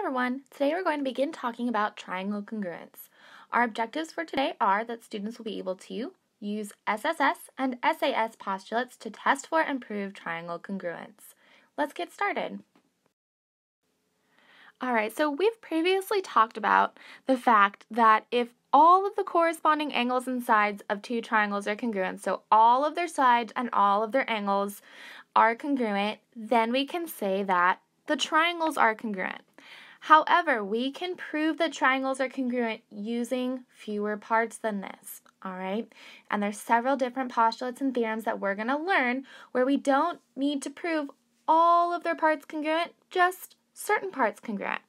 everyone, today we're going to begin talking about triangle congruence. Our objectives for today are that students will be able to use SSS and SAS postulates to test for and prove triangle congruence. Let's get started. Alright, so we've previously talked about the fact that if all of the corresponding angles and sides of two triangles are congruent, so all of their sides and all of their angles are congruent, then we can say that the triangles are congruent. However, we can prove that triangles are congruent using fewer parts than this, alright? And there's several different postulates and theorems that we're going to learn where we don't need to prove all of their parts congruent, just certain parts congruent.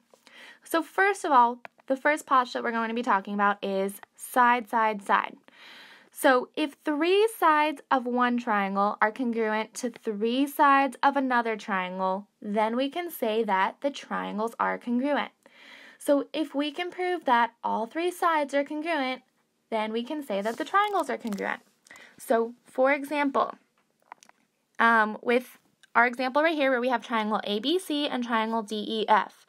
So first of all, the first postulate we're going to be talking about is side, side, side. So if three sides of one triangle are congruent to three sides of another triangle, then we can say that the triangles are congruent. So if we can prove that all three sides are congruent, then we can say that the triangles are congruent. So for example, with our example right here where we have triangle ABC and triangle DEF,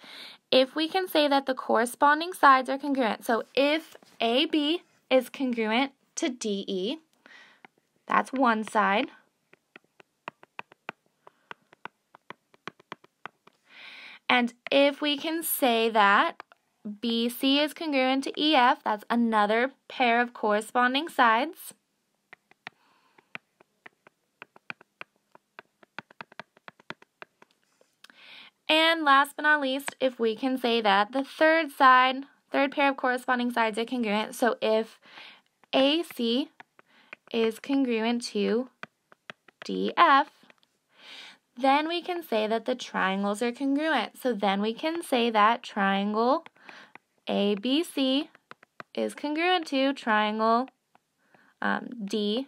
if we can say that the corresponding sides are congruent, so if AB is congruent to DE, that's one side, and if we can say that BC is congruent to EF, that's another pair of corresponding sides. And last but not least, if we can say that the third pair of corresponding sides are congruent, so if AC is congruent to DF, then we can say that the triangles are congruent. So then we can say that triangle ABC is congruent to triangle DEF.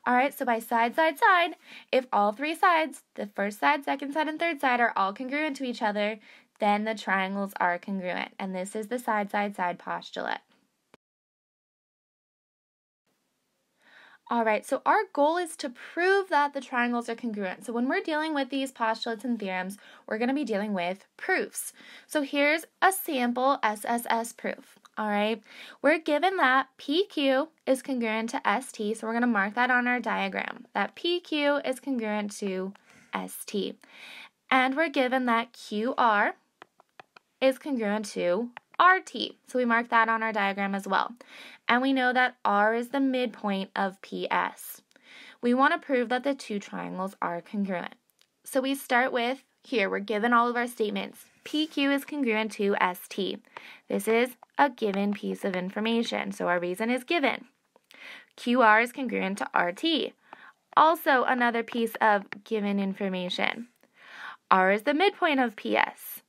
Alright, so by side, side, side, if all three sides, the first side, second side, and third side are all congruent to each other, then the triangles are congruent. And this is the side, side, side postulate. Alright, so our goal is to prove that the triangles are congruent. So when we're dealing with these postulates and theorems, we're going to be dealing with proofs. So here's a sample SSS proof. Alright, we're given that PQ is congruent to ST, so we're going to mark that on our diagram, that PQ is congruent to ST. And we're given that QR is congruent to RT, so we mark that on our diagram as well. And we know that R is the midpoint of PS. We want to prove that the two triangles are congruent. So we start with, here we're given all of our statements. PQ is congruent to ST. This is a given piece of information, so our reason is given. QR is congruent to RT. Also another piece of given information. R is the midpoint of PS.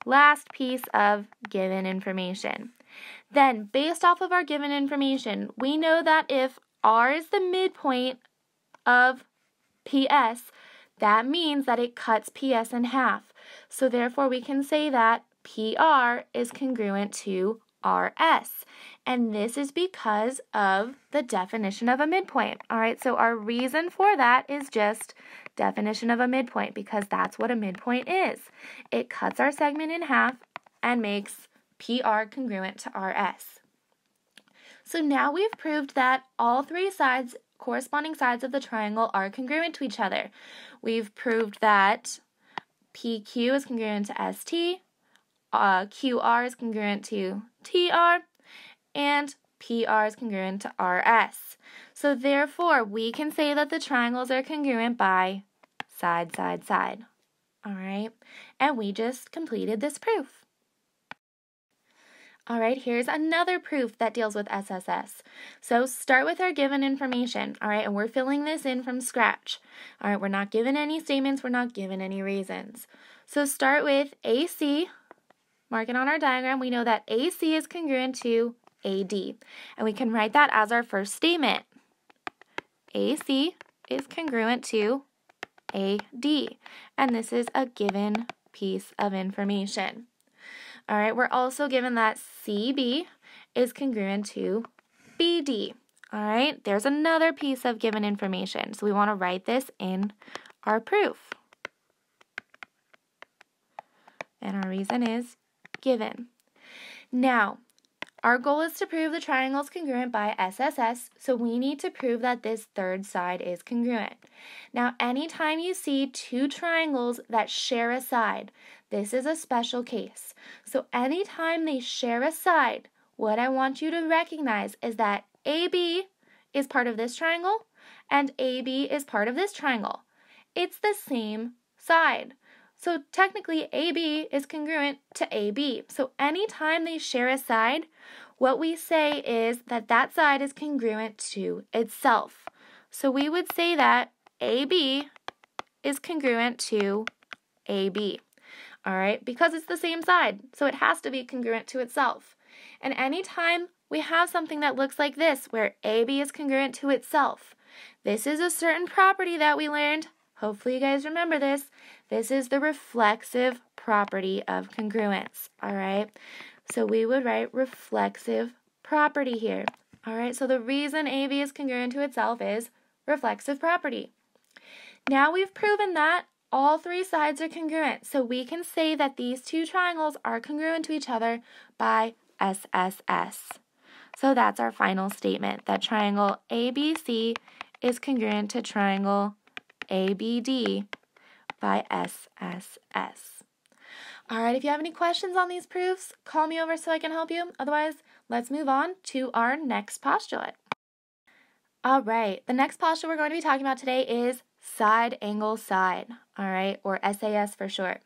Last piece of given information. Then, based off of our given information, we know that if R is the midpoint of PS, that means that it cuts PS in half. So therefore, we can say that PR is congruent to RS. And this is because of the definition of a midpoint. Alright, so our reason for that is just definition of a midpoint, because that's what a midpoint is. It cuts our segment in half and makes PR congruent to RS. So now we've proved that all three sides, corresponding sides of the triangle, are congruent to each other. We've proved that PQ is congruent to ST, QR is congruent to TR, and PR is congruent to RS. So therefore, we can say that the triangles are congruent by side, side, side. Alright, and we just completed this proof. Alright, here's another proof that deals with SSS. So start with our given information, alright, and we're filling this in from scratch. Alright, we're not given any statements, we're not given any reasons. So start with AC, mark it on our diagram. We know that AC is congruent to AD, and we can write that as our first statement. AC is congruent to AD, and this is a given piece of information. Alright, we're also given that CB is congruent to BD. Alright, there's another piece of given information, so we want to write this in our proof. and our reason is given. Now, our goal is to prove the triangle is congruent by SSS, so we need to prove that this third side is congruent. Now, anytime you see two triangles that share a side, this is a special case. So anytime they share a side, what I want you to recognize is that AB is part of this triangle and AB is part of this triangle. It's the same side. So technically AB is congruent to AB. So anytime they share a side, what we say is that that side is congruent to itself. So we would say that AB is congruent to AB. All right, because it's the same side, so it has to be congruent to itself. And anytime we have something that looks like this, where AB is congruent to itself, this is a certain property that we learned. Hopefully you guys remember this. This is the reflexive property of congruence, all right? So we would write reflexive property here, all right? So the reason AB is congruent to itself is reflexive property. Now we've proven that all three sides are congruent, so we can say that these two triangles are congruent to each other by SSS. So that's our final statement, that triangle ABC is congruent to triangle ABD by SSS. All right, if you have any questions on these proofs, call me over so I can help you. Otherwise, let's move on to our next postulate. All right, the next postulate we're going to be talking about today is side angle side, all right, or SAS for short.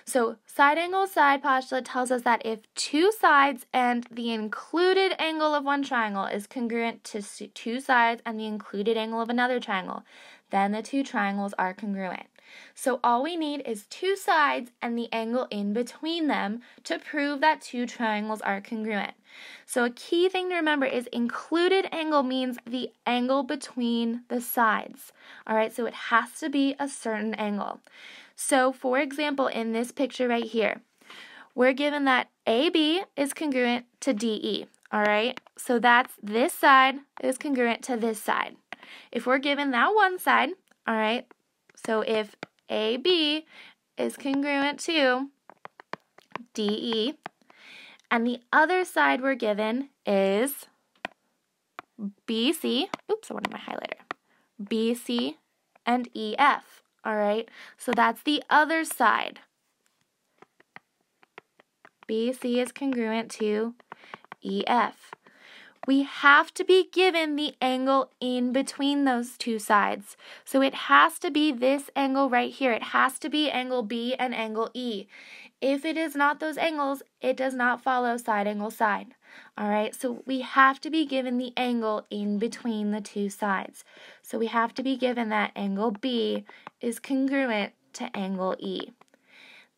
So side angle side postulate tells us that if two sides and the included angle of one triangle is congruent to two sides and the included angle of another triangle, then the two triangles are congruent. So all we need is two sides and the angle in between them to prove that two triangles are congruent. So a key thing to remember is included angle means the angle between the sides. All right, so it has to be a certain angle. So for example, in this picture right here, we're given that AB is congruent to DE. All right, so that's this side is congruent to this side. If we're given that one side, all right, so if AB is congruent to DE, and the other side we're given is BC, oops, I wanted my highlighter, BC and EF, all right? So that's the other side. BC is congruent to EF. We have to be given the angle in between those two sides. So it has to be this angle right here. It has to be angle B and angle E. If it is not those angles, it does not follow side angle side. All right, so we have to be given the angle in between the two sides. So we have to be given that angle B is congruent to angle E.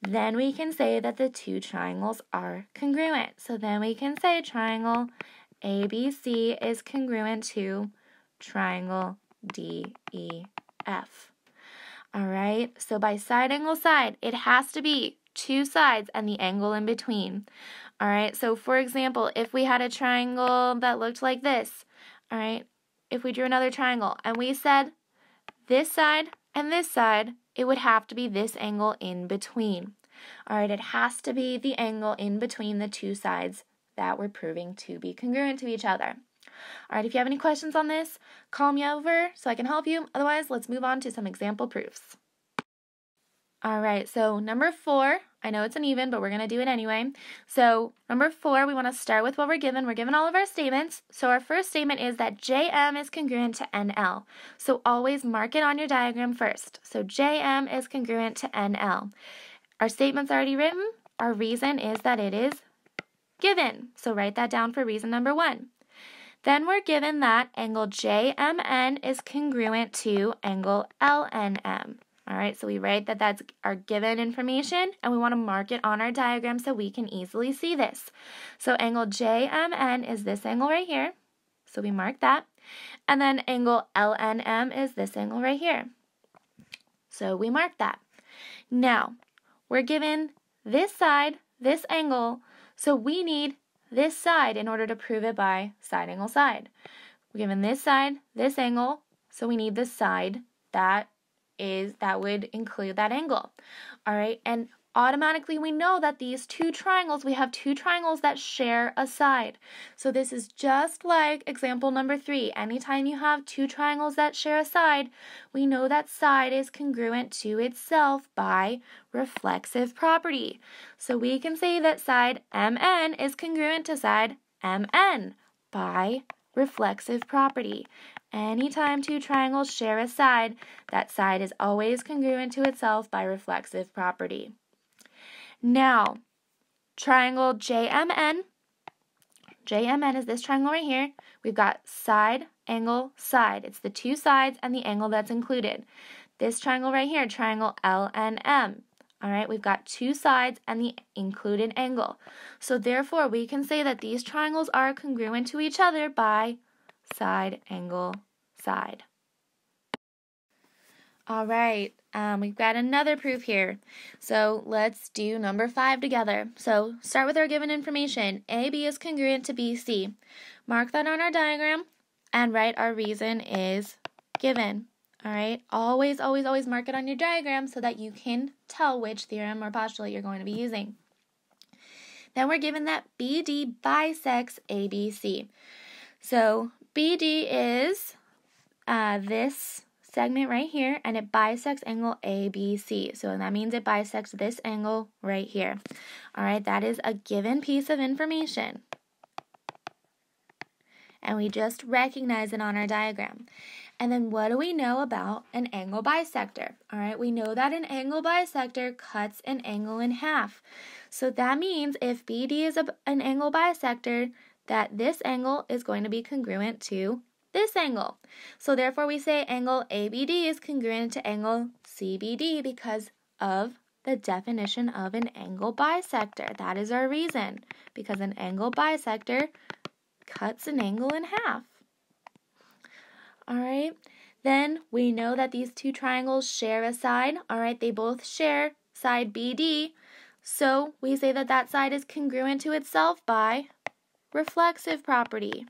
Then we can say that the two triangles are congruent. So then we can say triangle ABC is congruent to triangle DEF. All right, so by side angle side, it has to be two sides and the angle in between. All right, so for example, if we had a triangle that looked like this, all right, if we drew another triangle and we said this side and this side, it would have to be this angle in between. All right, it has to be the angle in between the two sides that we're proving to be congruent to each other. All right, if you have any questions on this, call me over so I can help you. Otherwise, let's move on to some example proofs. All right, so number 4, I know it's an even, but we're going to do it anyway. So number 4, we want to start with what we're given. We're given all of our statements. So our first statement is that JM is congruent to NL. So always mark it on your diagram first. So JM is congruent to NL. Our statement's already written. Our reason is that it is given. So write that down for reason number 1. Then we're given that angle JMN is congruent to angle LNM. All right, so we write that that's our given information, and we want to mark it on our diagram so we can easily see this. So angle JMN is this angle right here, so we mark that. And then angle LNM is this angle right here. So we mark that. Now, we're given this side, this angle, so we need this side in order to prove it by side angle side. We're given this side, this angle, so we need the side that would include that angle. All right, and automatically we know that these two triangles, we have two triangles that share a side. So this is just like example number 3. Anytime you have two triangles that share a side, we know that side is congruent to itself by reflexive property. So we can say that side MN is congruent to side MN by reflexive property. Anytime two triangles share a side, that side is always congruent to itself by reflexive property. Now, triangle JMN. JMN is this triangle right here. We've got side, angle, side. It's the two sides and the angle that's included. This triangle right here, triangle LNM. All right, we've got two sides and the included angle. So therefore, we can say that these triangles are congruent to each other by side, angle, side. All right, we've got another proof here. So let's do number 5 together. So start with our given information. AB is congruent to BC. Mark that on our diagram and write our reason is given. All right, always, always, always mark it on your diagram so that you can tell which theorem or postulate you're going to be using. Then we're given that BD bisects ABC. So BD is this segment right here, and it bisects angle ABC. So that means it bisects this angle right here. All right, that is a given piece of information. And we just recognize it on our diagram. And then what do we know about an angle bisector? All right, we know that an angle bisector cuts an angle in half. So that means if BD is an angle bisector, that this angle is going to be congruent to this angle. So therefore we say angle ABD is congruent to angle CBD because of the definition of an angle bisector. That is our reason, because an angle bisector cuts an angle in half. All right, then we know that these two triangles share a side. All right, they both share side BD. So we say that that side is congruent to itself by reflexive property.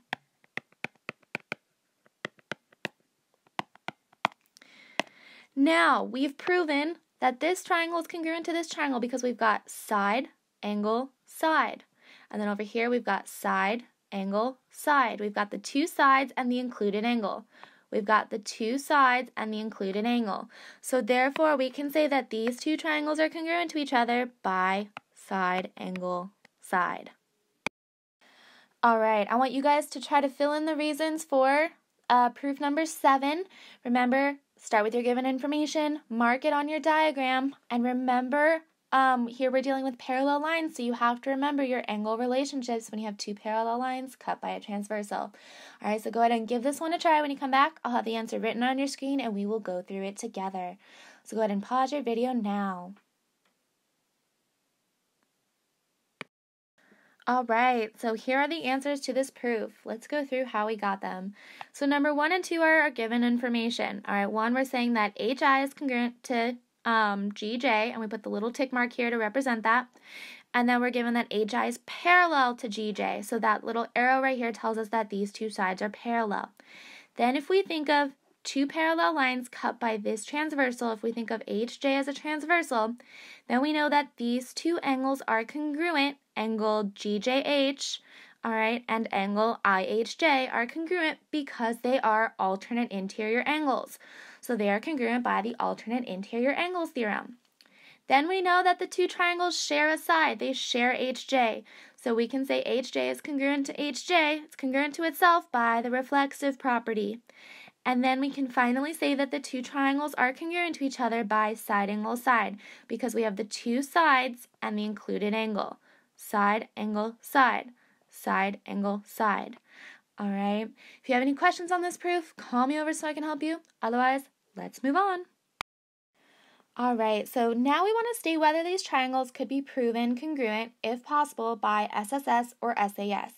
Now, we've proven that this triangle is congruent to this triangle because we've got side, angle, side. And then over here, we've got side, angle, side. We've got the two sides and the included angle. We've got the two sides and the included angle. So therefore, we can say that these two triangles are congruent to each other by side, angle, side. All right, I want you guys to try to fill in the reasons for proof number 7. Remember, start with your given information, mark it on your diagram, and remember, here we're dealing with parallel lines, so you have to remember your angle relationships when you have two parallel lines cut by a transversal. All right, so go ahead and give this one a try. When you come back, I'll have the answer written on your screen, and we will go through it together. So go ahead and pause your video now. All right, so here are the answers to this proof. Let's go through how we got them. So number 1 and 2 are our given information. All right, 1, we're saying that HI is congruent to GJ, and we put the little tick mark here to represent that. And then we're given that HI is parallel to GJ. So that little arrow right here tells us that these two sides are parallel. Then if we think of two parallel lines cut by this transversal, if we think of HJ as a transversal, then we know that these two angles are congruent. Angle GJH, all right, and angle IHJ are congruent because they are alternate interior angles. So they are congruent by the alternate interior angles theorem. Then we know that the two triangles share a side. They share HJ. So we can say HJ is congruent to HJ. It's congruent to itself by the reflexive property. And then we can finally say that the two triangles are congruent to each other by side, angle, side, because we have the two sides and the included angle. Side, angle, side. Side, angle, side. All right. If you have any questions on this proof, call me over so I can help you. Otherwise, let's move on. All right, so now we want to state whether these triangles could be proven congruent, if possible, by SSS or SAS.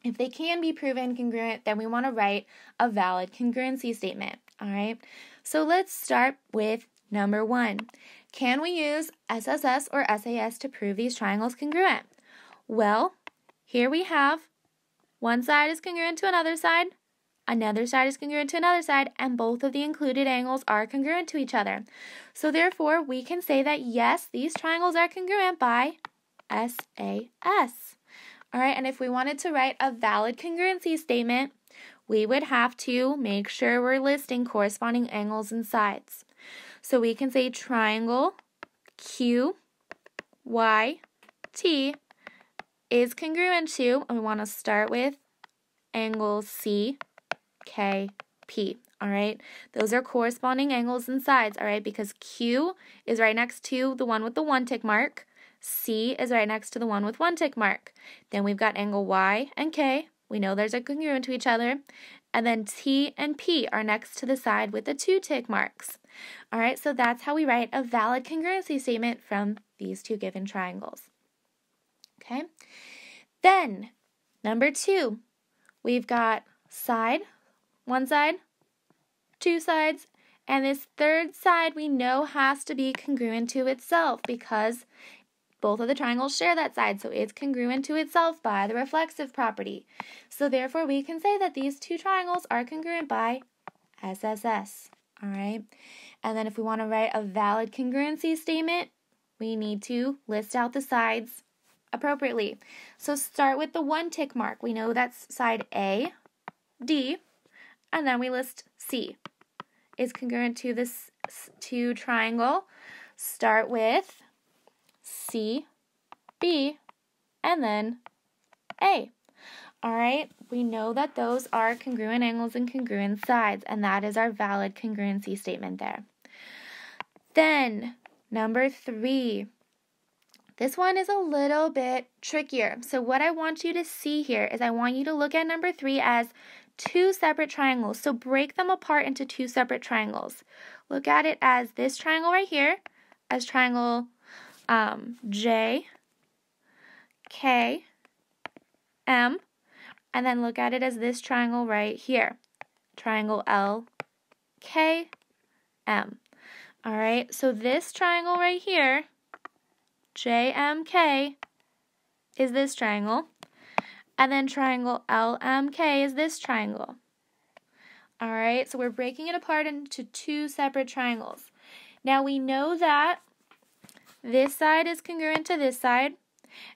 If they can be proven congruent, then we want to write a valid congruency statement. All right, so let's start with number 1. Can we use SSS or SAS to prove these triangles congruent? Well, here we have one side is congruent to another side, another side is congruent to another side, and both of the included angles are congruent to each other. So therefore, we can say that yes, these triangles are congruent by SAS. All right, and if we wanted to write a valid congruency statement, we would have to make sure we're listing corresponding angles and sides. So we can say triangle QYT is congruent to, and we want to start with angle CKP. All right, those are corresponding angles and sides, all right, because Q is right next to the one with the 1 tick mark. C is right next to the one with 1 tick mark. Then we've got angle Y and K. We know those are congruent to each other. And then T and P are next to the side with the 2 tick marks. All right, so that's how we write a valid congruency statement from these two given triangles. Okay, then number 2, we've got side, one side, two sides, and this third side we know has to be congruent to itself because both of the triangles share that side, so it's congruent to itself by the reflexive property. So therefore, we can say that these two triangles are congruent by SSS. All right, and then if we want to write a valid congruency statement, we need to list out the sides appropriately. So start with the 1 tick mark. We know that's side A, D, and then we list C is congruent to this triangle. Start with C, B, and then A. All right, we know that those are congruent angles and congruent sides, and that is our valid congruency statement there. Then, number 3. This one is a little bit trickier. So what I want you to see here is I want you to look at number 3 as 2 separate triangles. So break them apart into 2 separate triangles. Look at it as this triangle right here, as triangle J, K, M, and then look at it as this triangle right here, triangle L, K, M. All right, so this triangle right here, JMK, is this triangle, and then triangle LMK is this triangle. All right, so we're breaking it apart into 2 separate triangles. Now we know that this side is congruent to this side,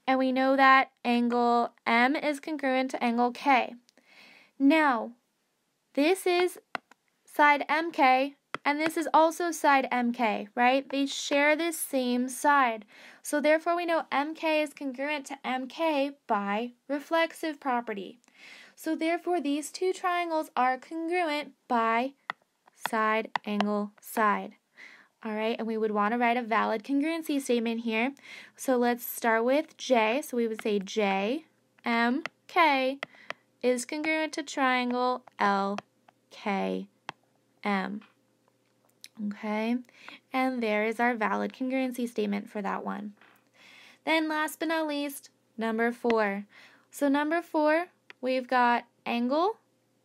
and we know that angle M is congruent to angle K. Now, this is side MK, and this is also side MK, right? They share this same side. So therefore, we know MK is congruent to MK by reflexive property. So therefore, these 2 triangles are congruent by side, angle, side. All right, and we would want to write a valid congruency statement here. So let's start with J. So we would say JMK is congruent to triangle LKM. Okay, and there is our valid congruency statement for that one. Then last but not least, number 4. So number 4, we've got angle,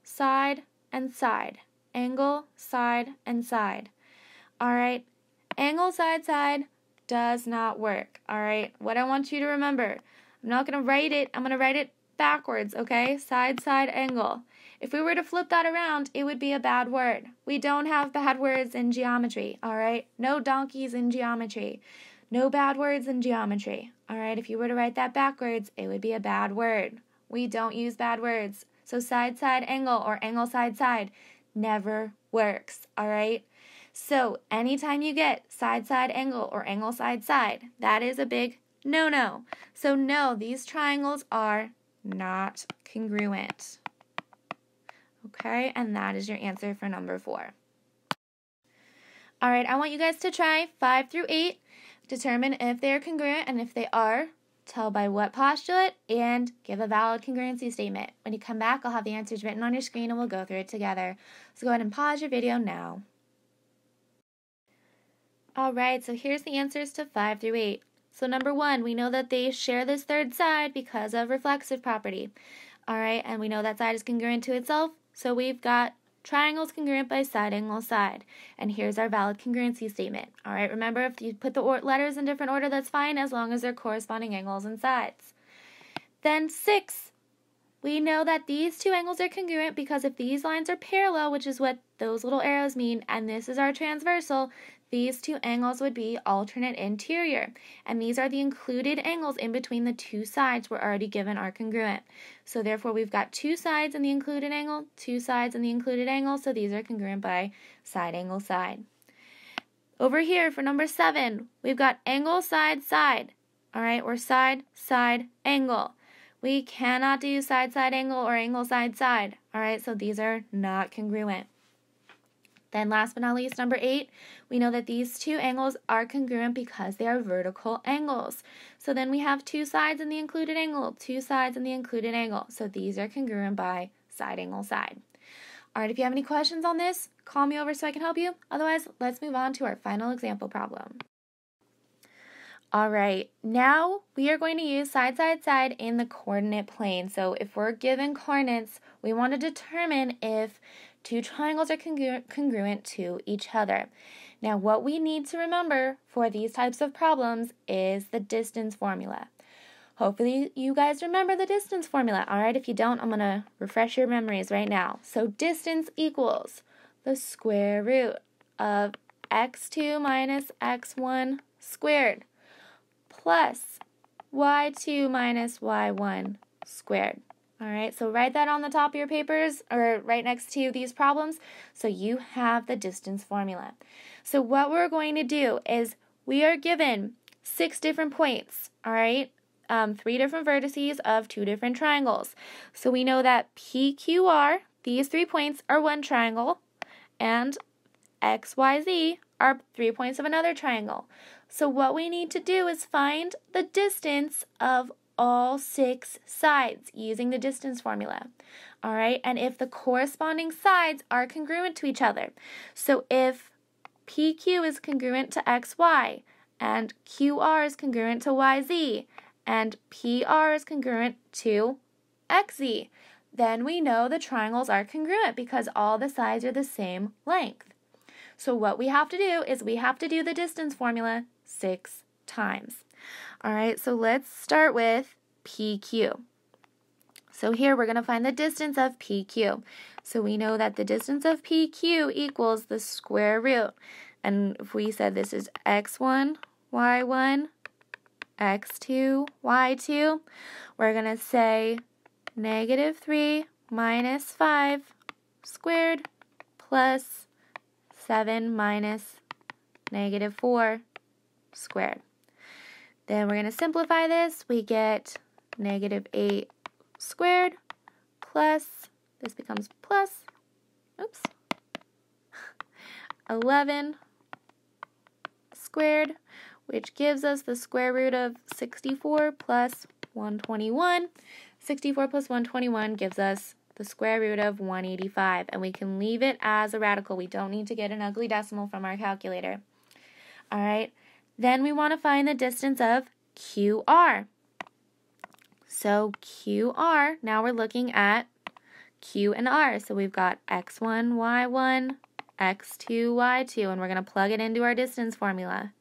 side, and side. Angle, side, and side. All right, angle, side, side does not work. All right, what I want you to remember, I'm not going to write it, I'm going to write it backwards, okay? Side, side, angle. If we were to flip that around, it would be a bad word. We don't have bad words in geometry, all right? No donkeys in geometry. No bad words in geometry, all right? If you were to write that backwards, it would be a bad word. We don't use bad words. So side, side, angle, or angle, side, side never works, all right? So anytime you get side, side, angle, or angle, side, side, that is a big no-no. So no, these triangles are not congruent. Okay, and that is your answer for number 4. All right, I want you guys to try 5 through 8, determine if they are congruent, and if they are, tell by what postulate, and give a valid congruency statement. When you come back, I'll have the answers written on your screen, and we'll go through it together. So go ahead and pause your video now. All right, so here's the answers to 5 through 8. So number 1, we know that they share this third side because of reflexive property. All right, and we know that side is congruent to itself, so we've got triangles congruent by side, angle, side. And here's our valid congruency statement. All right, remember, if you put the letters in different order, that's fine, as long as they're corresponding angles and sides. Then 6, we know that these two angles are congruent because if these lines are parallel, which is what those little arrows mean, and this is our transversal, these two angles would be alternate interior. And these are the included angles in between the two sides we're already given are congruent. So therefore, we've got two sides in the included angle, two sides in the included angle, so these are congruent by side, angle, side. Over here for number 7, we've got angle, side, side. All right, or side, side, angle. We cannot do side, side, angle, or angle, side, side. All right, so these are not congruent. Then last but not least, number 8, we know that these two angles are congruent because they are vertical angles. So then we have two sides in the included angle, two sides in the included angle. So these are congruent by side, angle, side. All right, if you have any questions on this, call me over so I can help you. Otherwise, let's move on to our final example problem. All right, now we are going to use side, side, side in the coordinate plane. So if we're given coordinates, we want to determine if two triangles are congruent to each other. Now, what we need to remember for these types of problems is the distance formula. Hopefully, you guys remember the distance formula. All right, if you don't, I'm going to refresh your memories right now. So distance equals the square root of x2 minus x1 squared plus y2 minus y1 squared. All right, so write that on the top of your papers or right next to these problems so you have the distance formula. So what we're going to do is we are given 6 different points, all right, 3 different vertices of 2 different triangles. So we know that PQR, these 3 points are one triangle, and XYZ are 3 points of another triangle. So what we need to do is find the distance of all 6 sides using the distance formula. All right, and if the corresponding sides are congruent to each other. So if PQ is congruent to XY, and QR is congruent to YZ, and PR is congruent to XZ, then we know the triangles are congruent because all the sides are the same length. So what we have to do is we have to do the distance formula 6 times. All right, so let's start with PQ. So here we're going to find the distance of PQ. So we know that the distance of PQ equals the square root. And if we said this is x1, y1, x2, y2, we're going to say -3 minus 5 squared plus 7 minus -4 squared. Then we're going to simplify this. We get -8 squared plus, this becomes plus, 11 squared, which gives us the square root of 64 plus 121. 64 plus 121 gives us the square root of 185, and we can leave it as a radical. We don't need to get an ugly decimal from our calculator. All right, then we want to find the distance of QR. So QR, now we're looking at Q and R. So we've got x1, y1, x2, y2, and we're going to plug it into our distance formula.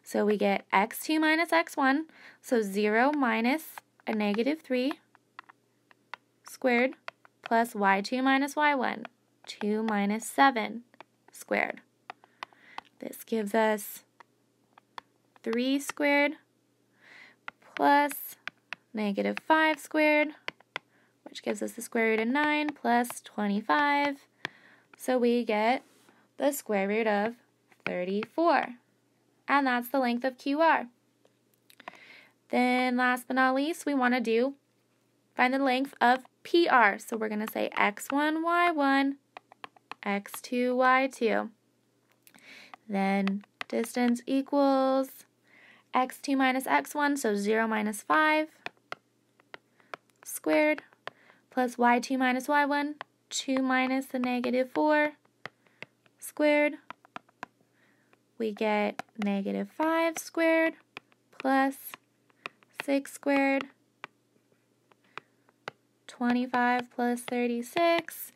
So we get x2 minus x1, so 0 minus a -3 squared plus y2 minus y1, 2 minus 7 squared. This gives us 3 squared plus -5 squared, which gives us the square root of 9 plus 25. So we get the square root of 34. And that's the length of QR. Then last but not least, we want to find the length of PR. So we're going to say x1, y1, x2, y2. Then distance equals x2 minus x1, so 0 minus 5 squared, plus y2 minus y1, 2 minus the -4 squared. We get -5 squared plus 6 squared, 25 plus 36.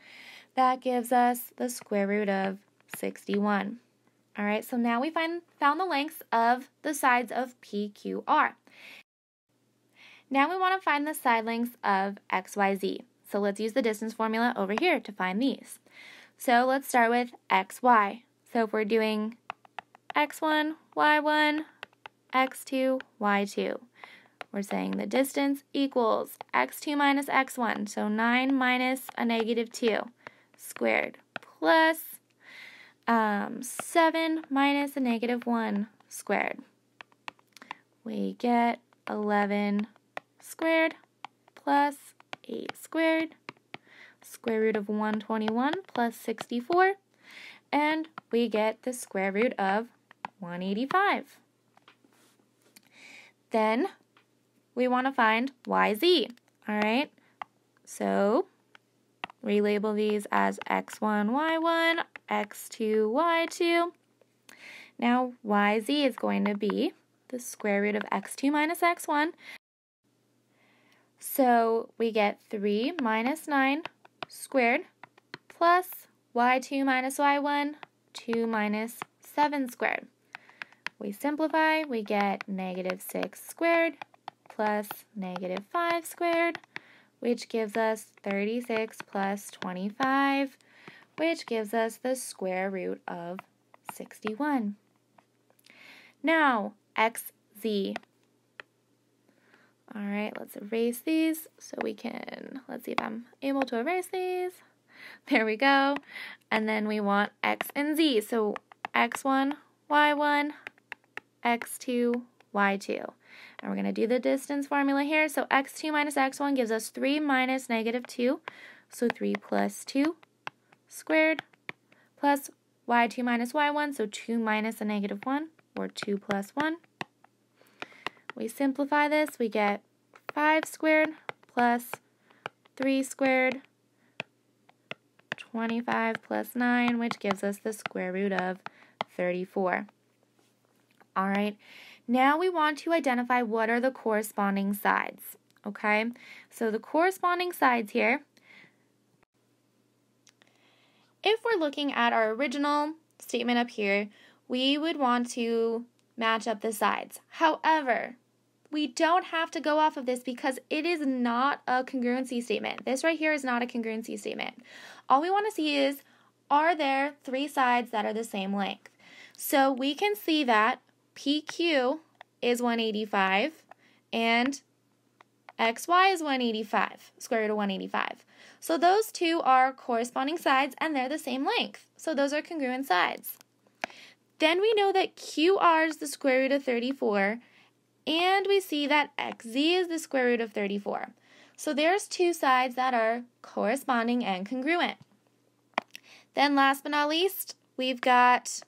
That gives us the square root of 61. All right, so now we found the lengths of the sides of PQR. Now we want to find the side lengths of x, y, z. So let's use the distance formula over here to find these. So let's start with x, y. So if we're doing x1, y1, x2, y2, we're saying the distance equals x2 minus x1, so 9 minus a negative 2 squared, plus 7 minus a negative 1 squared. We get 11 squared plus 8 squared, square root of 121 plus 64, and we get the square root of 185. Then we want to find yz, all right? So relabel these as x1, y1, x2, y2. Now yz is going to be the square root of x2 minus x1. So we get 3 minus 9 squared plus y2 minus y1, 2 minus 7 squared. We simplify, we get negative 6 squared plus negative 5 squared, which gives us 36 plus 25, which gives us the square root of 61. Now, xz. All right, let's erase these so we can, let's see if I'm able to erase these. There we go. And then we want x and z. So x1, y1, x2, y2. And we're going to do the distance formula here. So x2 minus x1 gives us 3 minus negative 2. So 3 plus 2 squared plus y2 minus y1. So 2 minus a negative 1, or 2 plus 1. We simplify this. We get 5 squared plus 3 squared, 25 plus 9, which gives us the square root of 34. All right. Now we want to identify what are the corresponding sides, okay? So the corresponding sides here, if we're looking at our original statement up here, we would want to match up the sides. However, we don't have to go off of this because it is not a congruency statement. This right here is not a congruency statement. All we want to see is, are there 3 sides that are the same length? So we can see that PQ is 185 and XY is 185, square root of 185. So those two are corresponding sides and they're the same length. So those are congruent sides. Then we know that QR is the square root of 34 and we see that XZ is the square root of 34. So there's 2 sides that are corresponding and congruent. Then last but not least, we've got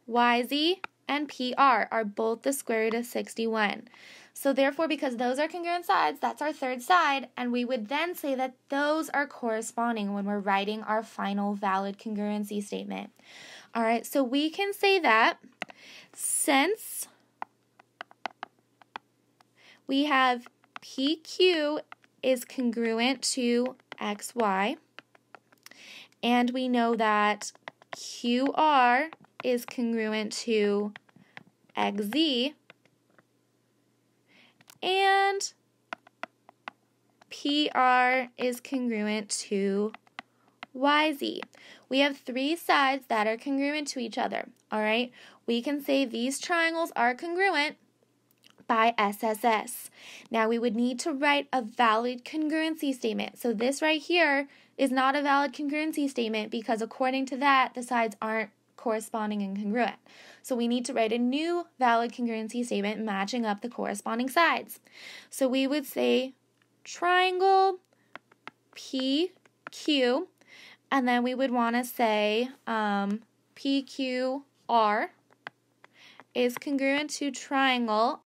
YZ and PR are both the square root of 61. So therefore, because those are congruent sides, that's our third side, and we would then say that those are corresponding when we're writing our final valid congruency statement. All right, so we can say that since we have PQ is congruent to XY, and we know that QR is congruent to XZ, and PR is congruent to YZ. We have 3 sides that are congruent to each other, all right? We can say these triangles are congruent by SSS. Now we would need to write a valid congruency statement. So this right here is not a valid congruency statement because according to that, the sides aren't corresponding and congruent. So we need to write a new valid congruency statement matching up the corresponding sides. So we would say triangle PQ, and then we would want to say PQR is congruent to triangle,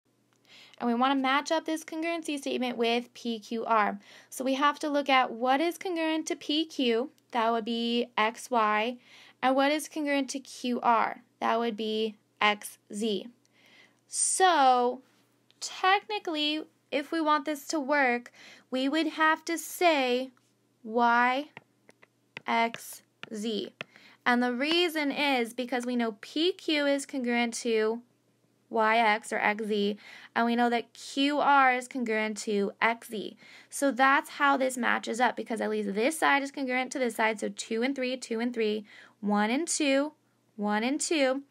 and we want to match up this congruency statement with PQR. So we have to look at what is congruent to PQ, that would be XY, and what is congruent to QR, that would be XZ. So technically, if we want this to work, we would have to say YXZ. And the reason is because we know PQ is congruent to YX or XZ, and we know that QR is congruent to XZ. So that's how this matches up, because at least this side is congruent to this side, so 2 and 3, 2 and 3, 1 and 2, 1 and 2,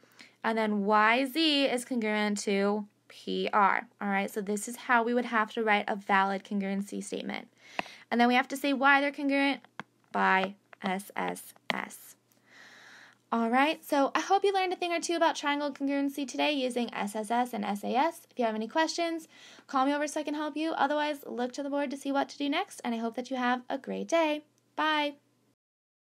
and then YZ is congruent to PR. All right, so this is how we would have to write a valid congruency statement. And then we have to say why they're congruent by SSS. All right, so I hope you learned a thing or two about triangle congruency today using SSS and SAS. If you have any questions, call me over so I can help you. Otherwise, look to the board to see what to do next, and I hope that you have a great day. Bye.